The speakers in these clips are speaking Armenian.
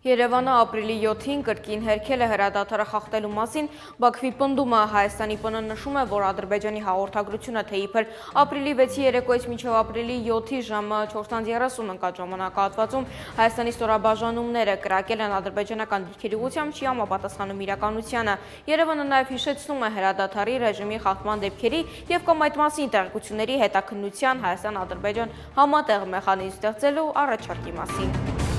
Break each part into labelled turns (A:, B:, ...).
A: Երևանը ապրիլի 7-ին կրկին հերքել է հրադադարը խախտելու մասին, Բաքվի պնդումը Հայաստանի ՊՆ նշում է, որ Ադրբեջանի հաղորդագրությունը թե իբր ապրիլի 6-ի երեկոյից մինչև ապրիլի 7-ի ժամը 4:30 ընկած ժամանակահատվածում Հայաստանի ստորաբաժանումները կրակել են ադրբեջանական դիրքերի ուղղությամբ չի համապատասխանում իրականությանը։ Երևանը նաև հիշեցնում է հրադադարի ռեժիմի խախտման դեպքերի և կամ այդ մասին տեղեկությունների հետաքննության Հայաստան-Ադրբեջան համատեղ մեխանիզմ ստեղծելու առաջարկի մասին։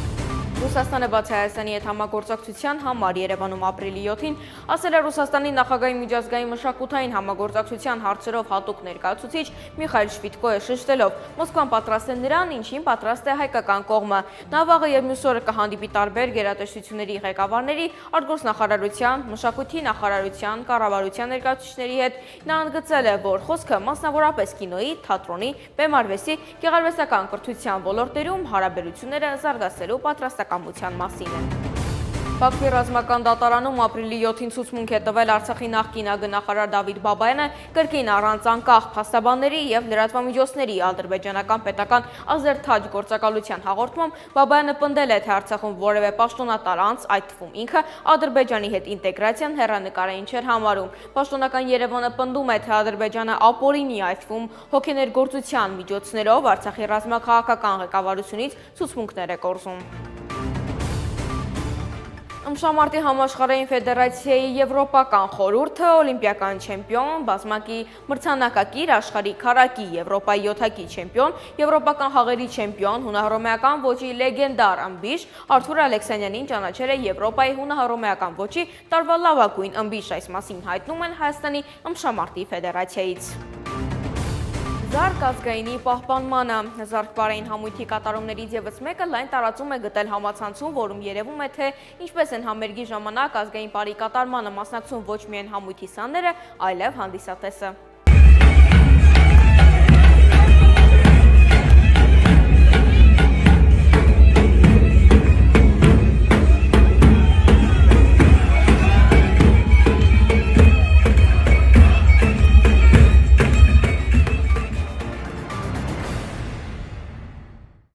A: Ռուսաստանը բացի Հայաստանի հետ համագործակցության համար Երևանում ապրիլի 7-ին ասել է Ռուսաստանի նախագահի միջազգային մշակութային համագործակցության հարցերով հատուկ ներկայացուցիչ Միխայիլ Շվիդկոյը շեշտելով. Մոսկվան պատրաստ է նրան, ինչին պատրաստ է հայկական կողմը։ Նա վաղը և մյուս օրը կհանդիպի տարբեր գերատեսչությունների ղեկավարների, արտգործնախարարության, մշակույթի նախարարության, կառավարության ներկայացուցիչների հետ։ Նա ընդգծել է, որ խոսքը մասնավորապես կինոյի, թատրոնի, բեմարվեստի, գեղարվեստական կրթության ոլորտներում հարաբերությունները զարգացնելու պատրաստակամության մասին է։ Բաքվի ռազմական դատարանում ապրիլի 7-ին ցուցմունք է տվել Արցախի նախկին ԱԳ-նախարար Դավիթ Բաբայանը կրկին առանց անկախ փաստաբանների և լրատվամիջոցների ադրբեջանական պետական Ազերթաջ գործակալության հաղորդմամբ Բաբայանը պնդել է, թե Արցախում որևէ պաշտոնատար անձ, այդ թվում ինքը, Ադրբեջանի հետ ինտեգրացիան հեռանկարային չէր համարում։ Պաշտոնական Երևանը պնդում է, թե Ադրբեջանը ապօրինի, այդ թվում հոգեներգործության միջոցներով Արցախի ռազմաքաղաքական ղեկավարությունից ցուցմունքներ է կորզում։ Ըմբշամարտի համաշխարհային ֆեդերացիայի Եվրոպական խորհուրդը օլիմպիական չեմպիոն, բազմակի մրցանակակիր, աշխարհի քառակի, Եվրոպայի 7-ակի չեմպիոն, եվրոպական խաղերի չեմպիոն, հունահռոմեական ոճի լեգենդար ըմբիշ Արթուր Ալեքսանյանին ճանաչել է Եվրոպայի հունահռոմեական ոճի տարվա լավագույն ըմբիշ, այս մասին հայտնում են Հայաստանի ըմբշամարտի ֆեդերացիայից։ Զարկ ազգայինի պահպանմանը Զարկ բարային համույթի կատարումներից ևս մեկը լայն տարածում է գտել համացանցում, որում երևում է, թե ինչպես են համերգի ժամանակ ազգային պարի կատարմանը մասնակցում ոչ միայն համույթի սաները, այլև հանդիսատեսը։